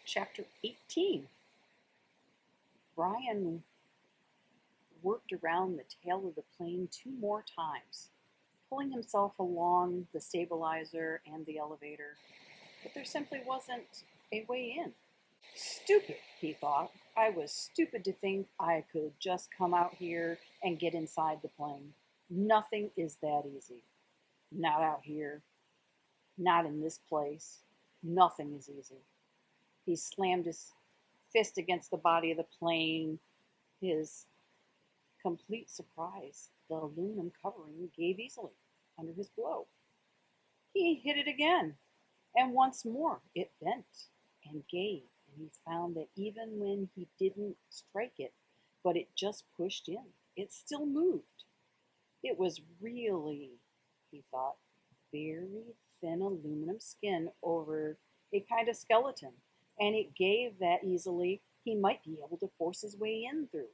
Chapter 18. Brian worked around the tail of the plane 2 more times, pulling himself along the stabilizer and the elevator, but there simply wasn't a way in. Stupid, he thought. I was stupid to think I could just come out here and get inside the plane. Nothing is that easy. Not out here. Not in this place. Nothing is easy. He slammed his fist against the body of the plane. His complete surprise, the aluminum covering gave easily under his blow. He hit it again, and once more it bent and gave, and he found that even when he didn't strike it, but it just pushed in, it still moved. It was really, he thought, very thin aluminum skin over a kind of skeleton, and it gave that easily he might be able to force his way in through.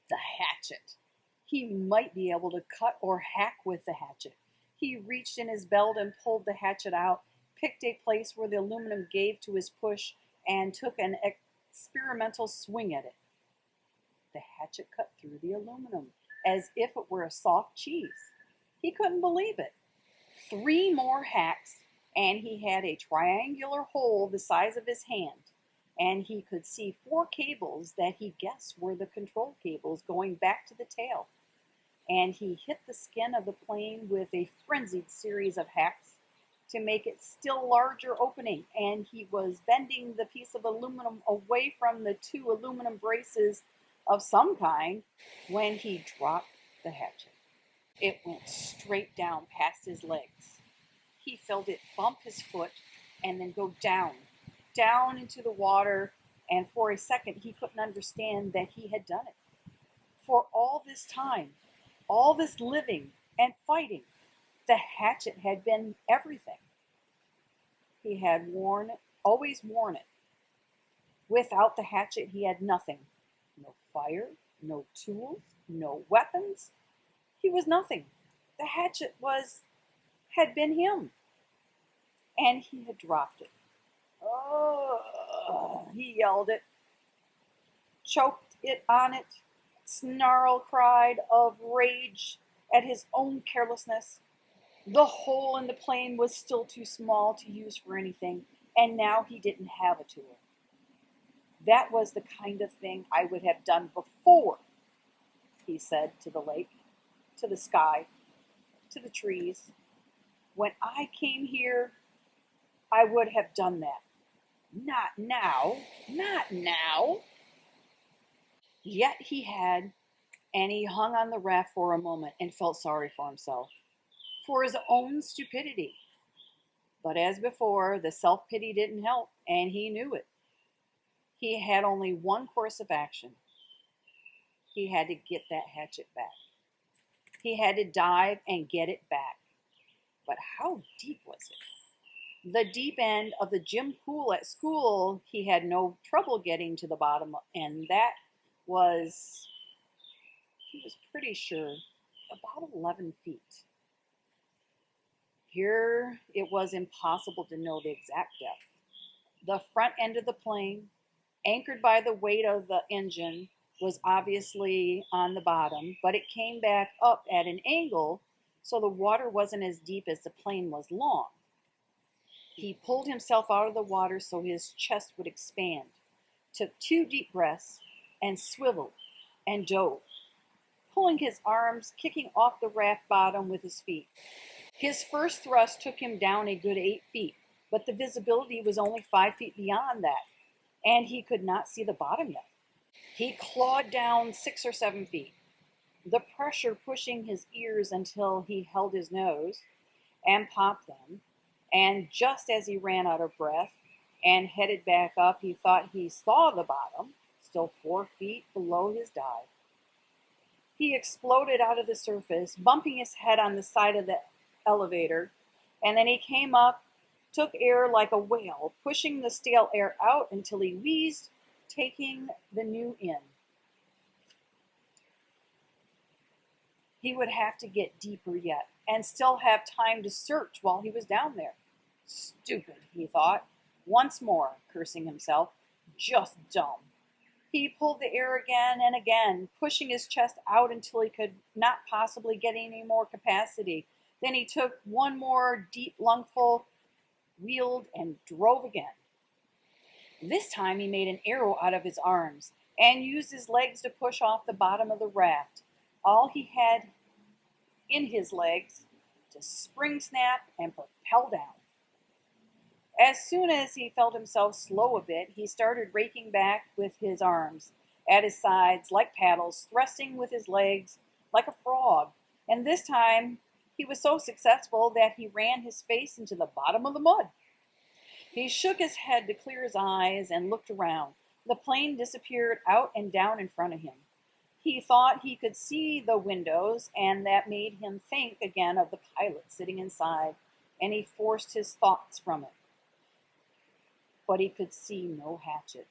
The hatchet. He might be able to cut or hack with the hatchet. He reached in his belt and pulled the hatchet out, picked a place where the aluminum gave to his push, and took an experimental swing at it. The hatchet cut through the aluminum as if it were a soft cheese. He couldn't believe it. 3 more hacks, and he had a triangular hole the size of his hand, and he could see 4 cables that he guessed were the control cables going back to the tail. And he hit the skin of the plane with a frenzied series of hacks to make it still larger opening, and he was bending the piece of aluminum away from the 2 aluminum braces of some kind when he dropped the hatchet. It went straight down past his legs. He felt it bump his foot and then go down into the water, and for a second he couldn't understand that he had done it. For all this time, all this living and fighting, the hatchet had been everything. He had always worn it. Without the hatchet, he had nothing. No fire, no tools, no weapons. He was nothing. The hatchet had been him. And he had dropped it. Oh, he yelled it, choked it on it, snarl cried of rage at his own carelessness. The hole in the plane was still too small to use for anything, and now he didn't have a tool. That was the kind of thing I would have done before, he said to the lake, to the sky, to the trees. When I came here, I would have done that. Not now, not now. Yet he had, and he hung on the raft for a moment and felt sorry for himself, for his own stupidity. But as before, the self-pity didn't help, and he knew it. He had only one course of action. He had to get that hatchet back. He had to dive and get it back. But how deep was it? The deep end of the gym pool at school, he had no trouble getting to the bottom, and that was, he was pretty sure, about 11 feet. Here it was impossible to know the exact depth. The front end of the plane, anchored by the weight of the engine, was obviously on the bottom, but it came back up at an angle, so the water wasn't as deep as the plane was long. He pulled himself out of the water so his chest would expand, took 2 deep breaths, and swiveled and dove, pulling his arms, kicking off the raft bottom with his feet. His first thrust took him down a good 8 feet, but the visibility was only 5 feet beyond that, and he could not see the bottom yet. He clawed down 6 or 7 feet, the pressure pushing his ears until he held his nose and popped them. And just as he ran out of breath and headed back up, he thought he saw the bottom, still 4 feet below his dive. He exploded out of the surface, bumping his head on the side of the elevator, and then he came up, took air like a whale, pushing the stale air out until he wheezed, taking the new in. He would have to get deeper yet, and still have time to search while he was down there. Stupid, he thought, once more, cursing himself. Just dumb. He pulled the air again and again, pushing his chest out until he could not possibly get any more capacity. Then he took one more deep lungful, wheeled, and drove again. This time he made an arrow out of his arms and used his legs to push off the bottom of the raft. All he had in his legs to spring snap and propel down. As soon as he felt himself slow a bit, he started raking back with his arms at his sides like paddles, thrusting with his legs like a frog. And this time he was so successful that he ran his face into the bottom of the mud. He shook his head to clear his eyes and looked around. The plane disappeared out and down in front of him. He thought he could see the windows, and that made him think again of the pilot sitting inside, and he forced his thoughts from it. But he could see no Hatchet.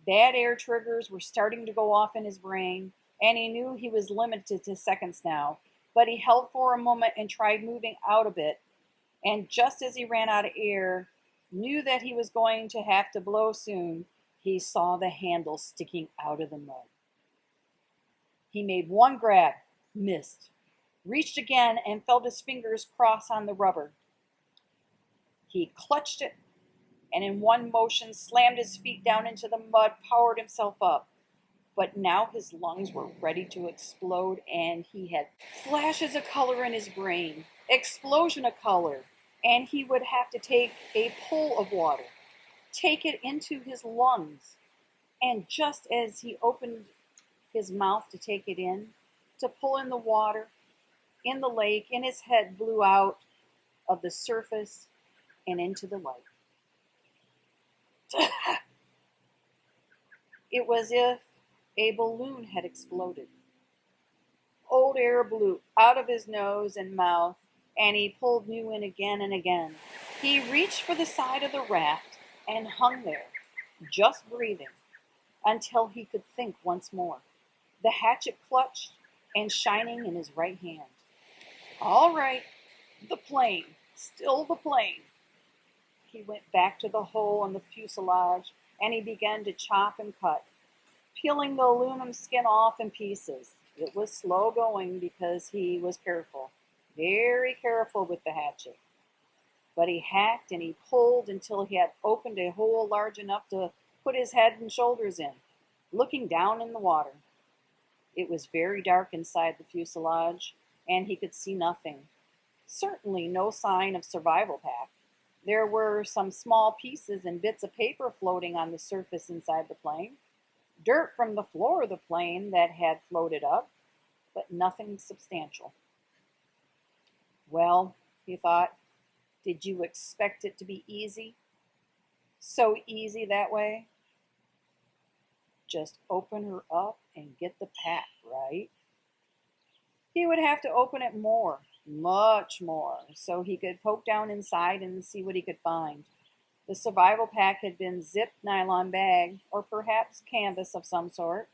Bad air triggers were starting to go off in his brain, and he knew he was limited to seconds now, but he held for a moment and tried moving out a bit, and just as he ran out of air, knew that he was going to have to blow soon, he saw the handle sticking out of the mud. He made one grab, missed, reached again and felt his fingers cross on the rubber. He clutched it and in one motion slammed his feet down into the mud, powered himself up. But now his lungs were ready to explode, and he had flashes of color in his brain, explosion of color, and he would have to take a pull of water, take it into his lungs. And just as he opened his mouth to take it in, to pull in the water, in the lake, and his head blew out of the surface and into the light. It was as if a balloon had exploded. Old air blew out of his nose and mouth, and he pulled new in again and again. He reached for the side of the raft and hung there, just breathing, until he could think once more, the hatchet clutched and shining in his right hand. All right, the plane, still the plane. He went back to the hole in the fuselage, and he began to chop and cut, peeling the aluminum skin off in pieces. It was slow going because he was careful, very careful with the hatchet. But he hacked and he pulled until he had opened a hole large enough to put his head and shoulders in, looking down in the water. It was very dark inside the fuselage, and he could see nothing. Certainly no sign of survival pack. There were some small pieces and bits of paper floating on the surface inside the plane, dirt from the floor of the plane that had floated up, but nothing substantial. Well, he thought, did you expect it to be easy? So easy that way? Just open her up and get the pack, right? He would have to open it more, much more, so he could poke down inside and see what he could find. The survival pack had been zipped nylon bag, or perhaps canvas of some sort,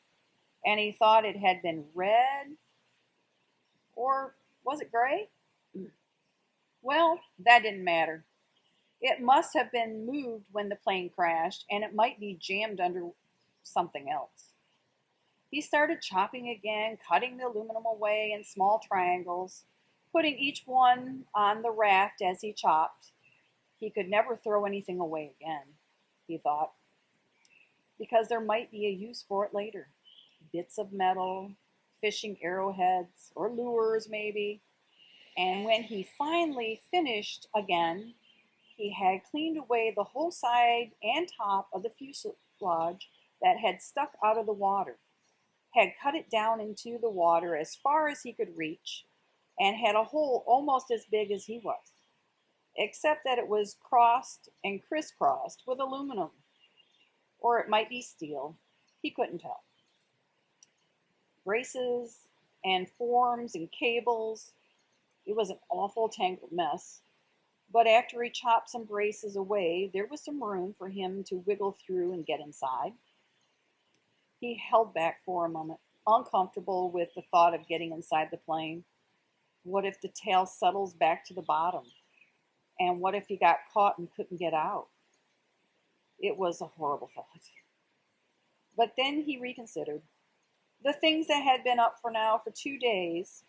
and he thought it had been red, or was it gray? Well, that didn't matter. It must have been moved when the plane crashed, and it might be jammed under something else. He started chopping again, cutting the aluminum away in small triangles, putting each one on the raft as he chopped. He could never throw anything away again, he thought, because there might be a use for it later. Bits of metal, fishing arrowheads, or lures maybe. And when he finally finished again, he had cleaned away the whole side and top of the fuselage that had stuck out of the water, had cut it down into the water as far as he could reach, and had a hole almost as big as he was, except that it was crossed and crisscrossed with aluminum, or it might be steel. He couldn't tell. Braces and forms and cables. It was an awful tangled mess, but after he chopped some braces away, there was some room for him to wiggle through and get inside. He held back for a moment, uncomfortable with the thought of getting inside the plane. What if the tail settles back to the bottom? And what if he got caught and couldn't get out? It was a horrible thought. But then he reconsidered. The things that had been up for 2 days,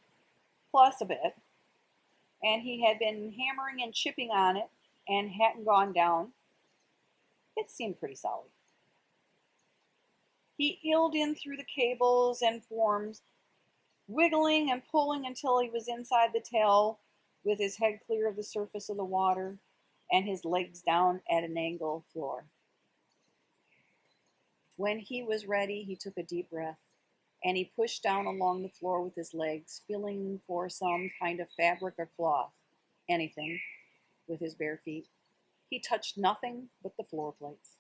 plus a bit, and he had been hammering and chipping on it and hadn't gone down, it seemed pretty solid. He eeled in through the cables and forms, wiggling and pulling until he was inside the tail with his head clear of the surface of the water and his legs down at an angle floor. When he was ready, he took a deep breath and he pushed down along the floor with his legs, feeling for some kind of fabric or cloth, anything, with his bare feet. He touched nothing but the floor plates.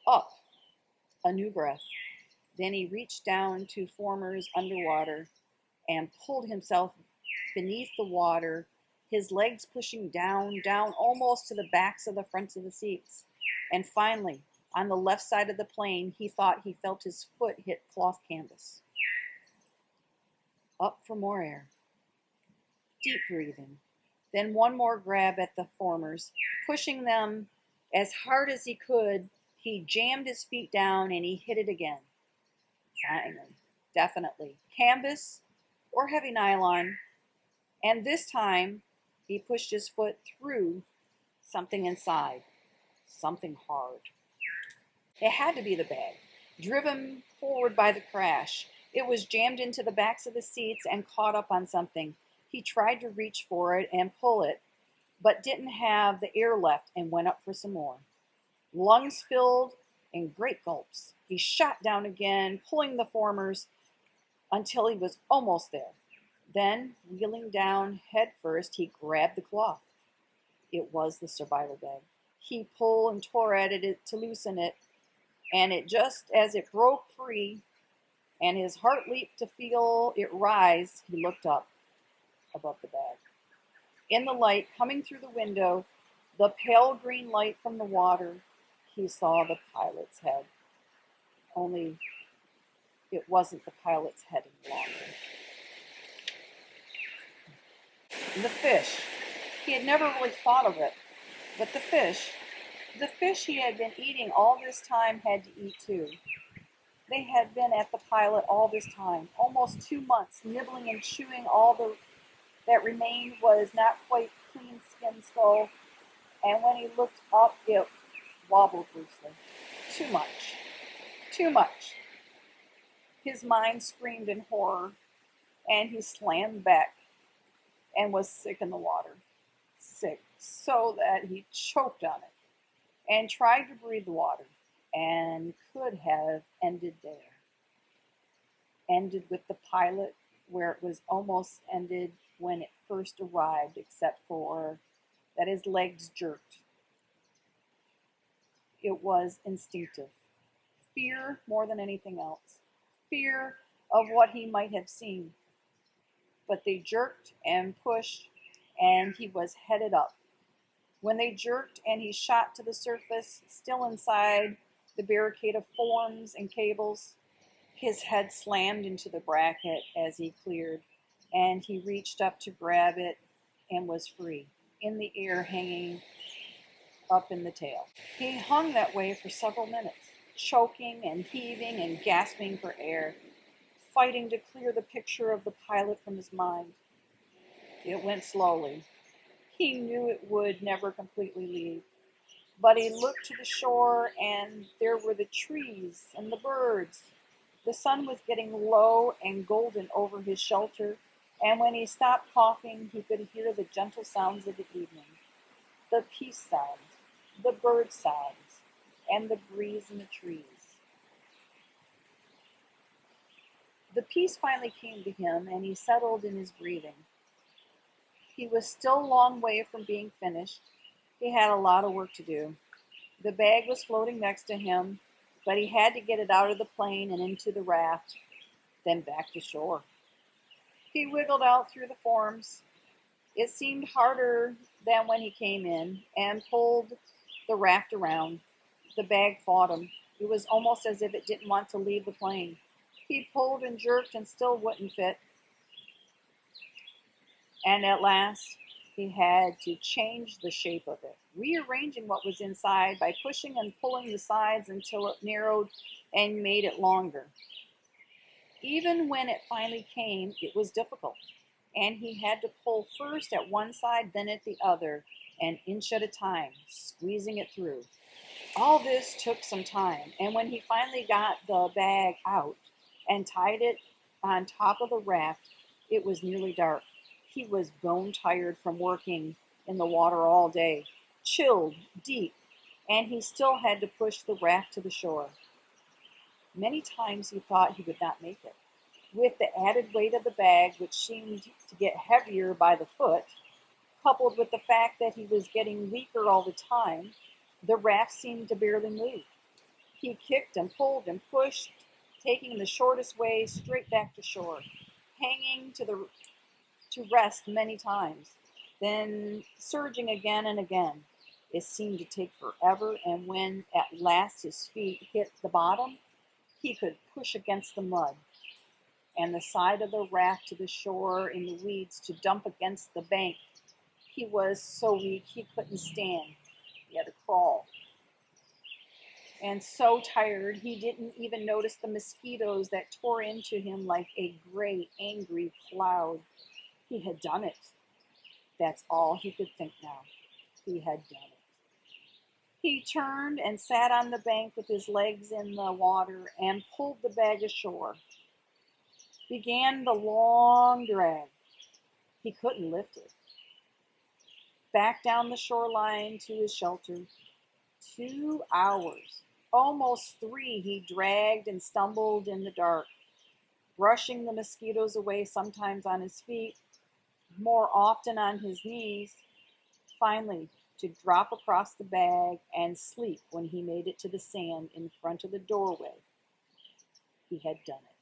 Up, a new breath. Then he reached down to formers underwater and pulled himself beneath the water, his legs pushing down almost to the backs of the fronts of the seats. And finally, on the left side of the plane, he thought he felt his foot hit cloth canvas. Up for more air. Deep breathing. Then one more grab at the formers. Pushing them as hard as he could, he jammed his feet down and he hit it again. Finally, definitely. Canvas or heavy nylon. And this time, he pushed his foot through something inside. Something hard. It had to be the bag, driven forward by the crash. It was jammed into the backs of the seats and caught up on something. He tried to reach for it and pull it, but didn't have the air left and went up for some more. Lungs filled in great gulps. He shot down again, pulling the formers until he was almost there. Then, wheeling down head first, he grabbed the cloth. It was the survival bag. He pulled and tore at it to loosen it, and just as it broke free and his heart leaped to feel it rise, he looked up above the bag. In the light coming through the window, the pale green light from the water, he saw the pilot's head. Only it wasn't the pilot's head any longer. And the fish. He had never really thought of it, but the fish he had been eating all this time had to eat too. They had been at the pilot all this time, almost 2 months, nibbling and chewing all that remained was not quite clean skinned skull, and when he looked up, it wobbled loosely. Too much. Too much. His mind screamed in horror, and he slammed back and was sick in the water. Sick, so that he choked on it and tried to breathe the water, and could have ended there. Ended with the pilot where it was almost ended when it first arrived, except for that his legs jerked. It was instinctive. Fear more than anything else. Fear of what he might have seen. But they jerked and pushed, and he was headed up. When they jerked and he shot to the surface, still inside the barricade of forms and cables, his head slammed into the bracket as he cleared, and he reached up to grab it and was free, in the air hanging up in the tail. He hung that way for several minutes, choking and heaving and gasping for air, fighting to clear the picture of the pilot from his mind. It went slowly. He knew it would never completely leave. But he looked to the shore, and there were the trees and the birds. The sun was getting low and golden over his shelter, and when he stopped coughing, he could hear the gentle sounds of the evening, the peace sounds, the bird sounds, and the breeze in the trees. The peace finally came to him, and he settled in his breathing. He was still a long way from being finished. He had a lot of work to do. The bag was floating next to him, but he had to get it out of the plane and into the raft, then back to shore. He wiggled out through the forms. It seemed harder than when he came in, and pulled the raft around. The bag fought him. It was almost as if it didn't want to leave the plane. He pulled and jerked and still wouldn't fit. And at last, he had to change the shape of it, rearranging what was inside by pushing and pulling the sides until it narrowed and made it longer. Even when it finally came, it was difficult, and he had to pull first at one side, then at the other, an inch at a time, squeezing it through. All this took some time, and when he finally got the bag out and tied it on top of the raft, it was nearly dark. He was bone tired from working in the water all day, chilled, deep, and he still had to push the raft to the shore. Many times he thought he would not make it. With the added weight of the bag, which seemed to get heavier by the foot, coupled with the fact that he was getting weaker all the time, the raft seemed to barely move. He kicked and pulled and pushed, taking the shortest way straight back to shore, hanging to rest many times, then surging again and again. It seemed to take forever, and when at last his feet hit the bottom, he could push against the mud and the side of the raft to the shore in the weeds to dump against the bank. He was so weak he couldn't stand. He had to crawl. And so tired he didn't even notice the mosquitoes that tore into him like a gray, angry cloud. He had done it. That's all he could think now. He had done it. He turned and sat on the bank with his legs in the water and pulled the bag ashore. Began the long drag. He couldn't lift it. Back down the shoreline to his shelter. 2 hours, almost 3, he dragged and stumbled in the dark, brushing the mosquitoes away sometimes on his feet, more often on his knees, finally to drop across the bag and sleep when he made it to the sand in front of the doorway. He had done it.